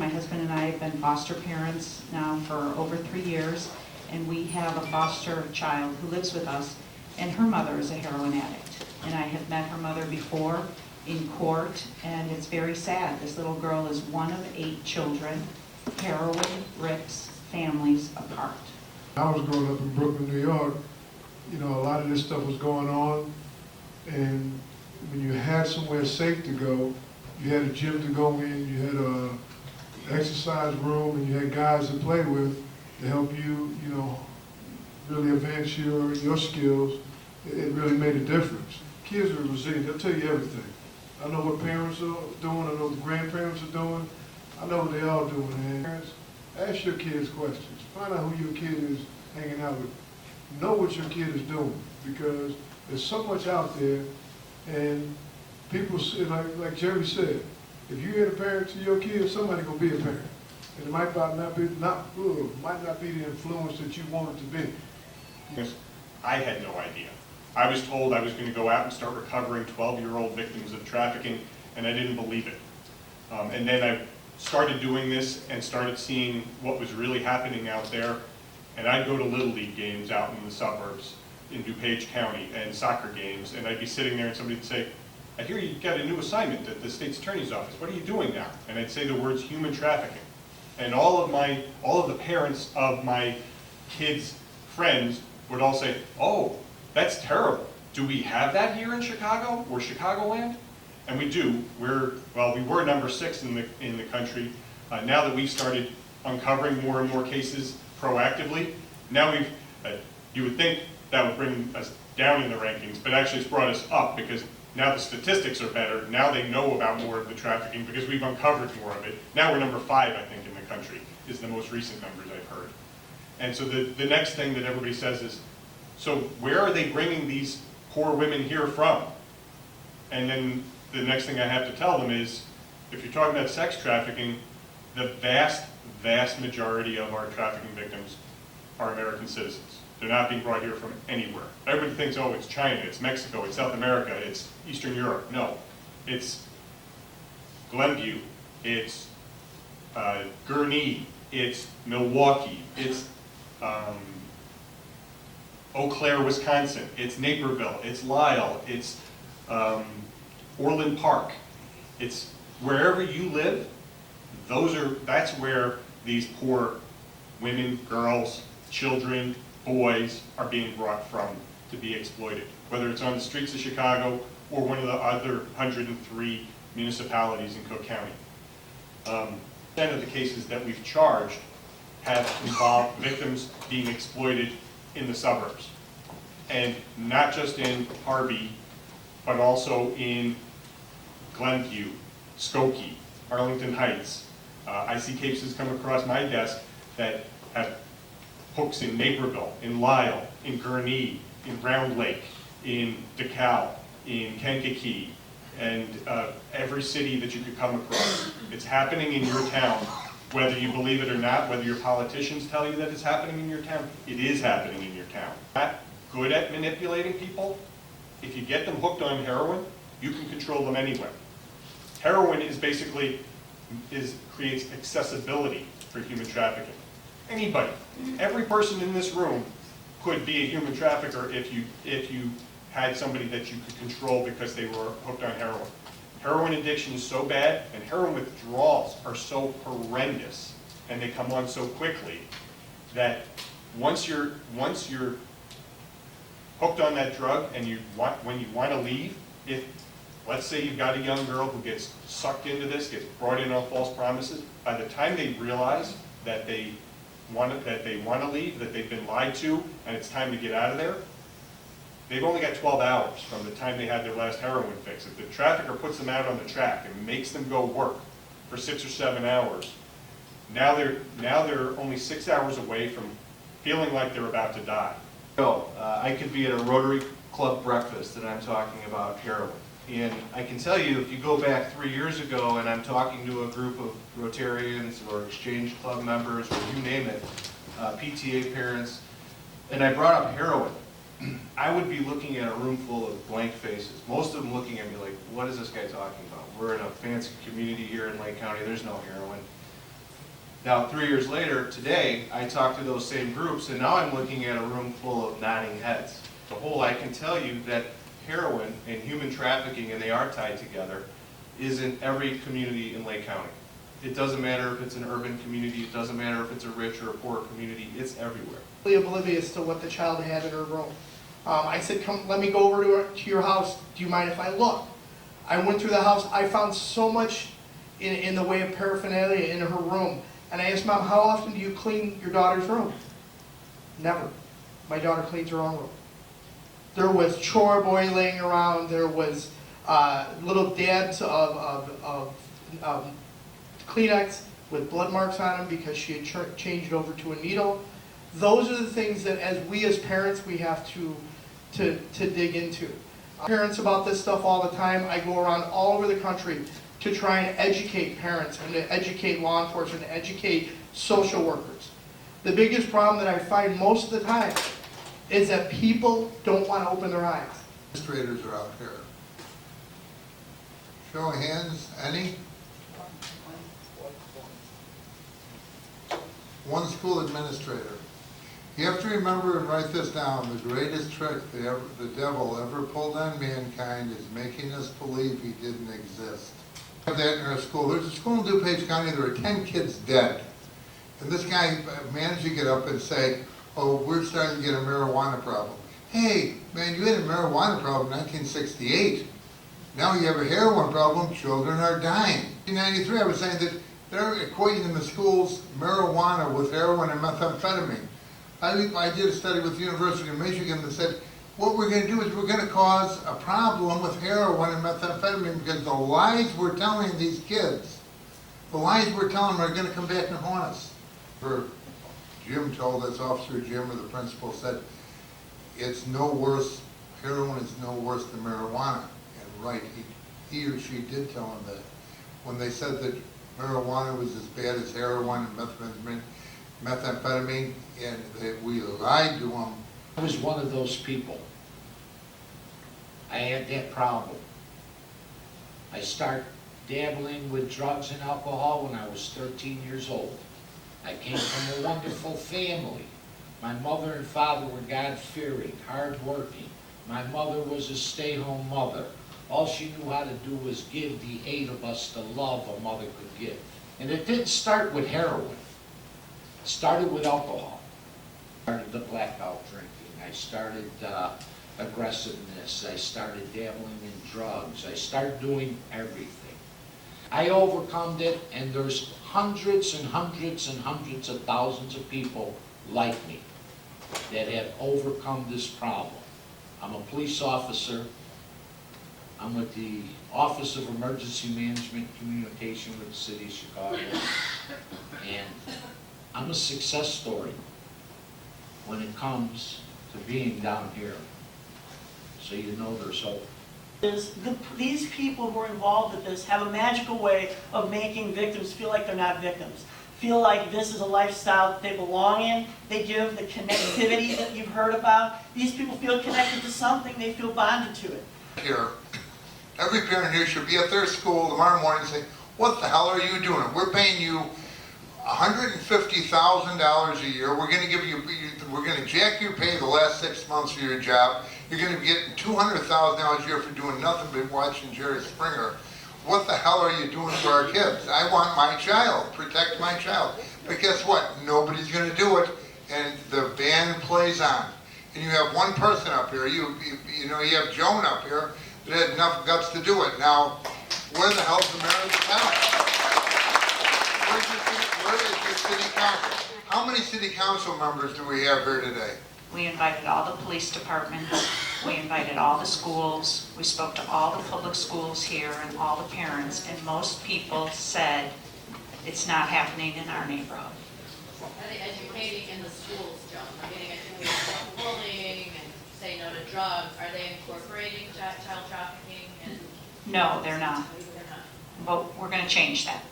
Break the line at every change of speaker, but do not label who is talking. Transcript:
my husband and I have been foster parents now for over 3 years, and we have a foster child who lives with us, and her mother is a heroin addict. And I have met her mother before in court, and it's very sad. This little girl is one of 8 children. Heroin rips families apart.
I was growing up in Brooklyn, New York. You know, a lot of this stuff was going on, and when you had somewhere safe to go, you had a gym to go in, you had a exercise room, and you had guys to play with to help you, you know, really advance your skills. It really made a difference. Kids are resilient. They'll tell you everything. I know what parents are doing. I know what the grandparents are doing. I know what they all doing. And parents, ask your kids questions. Find out who your kid is hanging out with. Know what your kid is doing, because there's so much out there, and people say, like Jerry said, if you ain't a parent to your kids, somebody gonna be a parent, and it might not be the influence that you want it to be.
Yes, I had no idea. I was told I was going to go out and start recovering 12-year-old victims of trafficking, and I didn't believe it. And then I started doing this and started seeing what was really happening out there. And I'd go to Little League games out in the suburbs in DuPage County and soccer games, and I'd be sitting there and somebody would say, I hear you got a new assignment at the state's attorney's office. What are you doing now? And I'd say the words human trafficking. And all of the parents of my kids' friends would all say, oh, that's terrible. Do we have that here in Chicago or Chicagoland? And we do. We were number 6 in the country. Now that we've started uncovering more and more cases proactively, now you would think that would bring us down in the rankings, but actually it's brought us up, because now the statistics are better. Now they know about more of the trafficking because we've uncovered more of it. Now we're number 5, I think, in the country, is the most recent numbers I've heard. And so the next thing that everybody says is, so where are they bringing these poor women here from? And then the next thing I have to tell them is, if you're talking about sex trafficking, the vast, vast majority of our trafficking victims are American citizens. They're not being brought here from anywhere. Everybody thinks, oh, it's China, it's Mexico, it's South America, it's Eastern Europe. No, it's Glenview, it's Gurnee, it's Milwaukee, it's Eau Claire, Wisconsin, it's Naperville, it's Lisle, it's Orland Park. It's wherever you live, that's where these poor women, girls, children, boys are being brought from to be exploited, whether it's on the streets of Chicago or one of the other 103 municipalities in Cook County. 10% of the cases that we've charged have involved victims being exploited in the suburbs. And not just in Harvey, but also in Glenview, Skokie, Arlington Heights. I see cases come across my desk that have hooks in Naperville, in Lisle, in Gurnee, in Round Lake, in DeKalb, in Kankakee, and every city that you could come across. It's happening in your town, whether you believe it or not, whether your politicians tell you that it's happening in your town, it is happening in your town. Not good at manipulating people. If you get them hooked on heroin, you can control them anyway. Heroin is basically creates accessibility for human trafficking. Anybody, every person in this room could be a human trafficker if you had somebody that you could control because they were hooked on heroin. Heroin addiction is so bad, and heroin withdrawals are so horrendous, and they come on so quickly, that once you're hooked on that drug, and when you want to leave, let's say you've got a young girl who gets sucked into this, gets brought in on false promises, by the time they realize that they want to leave, that they've been lied to, and it's time to get out of there, they've only got 12 hours from the time they had their last heroin fix. If the trafficker puts them out on the track and makes them go work for 6 or 7 hours, now they're only 6 hours away from feeling like they're about to die.
I could be at a Rotary Club breakfast and I'm talking about heroin. And I can tell you, if you go back 3 years ago and I'm talking to a group of Rotarians or Exchange Club members, or you name it, PTA parents, and I brought up heroin, I would be looking at a room full of blank faces. Most of them looking at me like, what is this guy talking about? We're in a fancy community here in Lake County, there's no heroin. Now, 3 years later, today, I talk to those same groups, and now I'm looking at a room full of nodding heads. The whole, I can tell you that heroin and human trafficking, and they are tied together, is in every community in Lake County. It doesn't matter if it's an urban community, it doesn't matter if it's a rich or a poor community, it's everywhere.
Oblivious to what the child had in her room. I said, come, let me go over to your house. Do you mind if I look? I went through the house. I found so much in the way of paraphernalia in her room. And I asked Mom, how often do you clean your daughter's room? Never. My daughter cleans her own room. There was chore boy laying around. There was little dabs of Kleenex with blood marks on them because she had changed over to a needle. Those are the things that, as we as parents, we have to dig into. Parents about this stuff all the time. I go around all over the country to try and educate parents and to educate law enforcement, to educate social workers. The biggest problem that I find most of the time is that people don't want to open their eyes.
Administrators are out here. Show of hands, any? One school administrator. You have to remember and write this down. The greatest trick the devil ever pulled on mankind is making us believe he didn't exist. We have that in our school. There's a school in DuPage County, there were 10 kids dead. And this guy managed to get up and say, oh, we're starting to get a marijuana problem. Hey, man, you had a marijuana problem in 1968. Now you have a heroin problem, children are dying. In 1993, I was saying that they're equating in the schools marijuana with heroin and methamphetamine. I did a study with the University of Michigan that said, what we're going to do is we're going to cause a problem with heroin and methamphetamine because the lies we're telling these kids, the lies we're telling them are going to come back and haunt us. Jim told us, Officer Jim or the principal said, it's no worse, heroin is no worse than marijuana. And right, he or she did tell him that. When they said that marijuana was as bad as heroin and methamphetamine, and that we lied to them.
I was one of those people. I had that problem. I started dabbling with drugs and alcohol when I was 13 years old. I came from a wonderful family. My mother and father were God-fearing, hard-working. My mother was a stay-home mother. All she knew how to do was give the 8 of us the love a mother could give. And it didn't start with heroin. It started with alcohol. I started the blackout drinking. I started aggressiveness. I started dabbling in drugs. I started doing everything. I overcome it, and there's hundreds and hundreds and hundreds of thousands of people like me that have overcome this problem. I'm a police officer. I'm with the Office of Emergency Management Communication with the City of Chicago. And I'm a success story when it comes to being down here. So you know there's hope.
These people who are involved with this have a magical way of making victims feel like they're not victims. Feel like this is a lifestyle that they belong in. They give the connectivity that you've heard about. These people feel connected to something. They feel bonded to it.
Here, every parent here should be at their school tomorrow morning and say, what the hell are you doing? We're paying you $150,000 a year. We're going to give you, we're going to jack your pay the last 6 months of your job. You're going to be getting $200,000 a year for doing nothing but watching Jerry Springer. What the hell are you doing for our kids? I want my child, protect my child. But guess what? Nobody's going to do it, and the band plays on. And you have one person up here, you know, you have Joan up here that had enough guts to do it. Now, where the hell's the mayor of the town? Where is your city council? How many city council members do we have here today?
We invited all the police departments, we invited all the schools, we spoke to all the public schools here and all the parents, and most people said it's not happening in our neighborhood.
Are they educating in the schools, Joan? We're getting educated about bullying and say no to drugs. Are they incorporating child trafficking? And
No, they're not.
they're not.
But we're going to change that.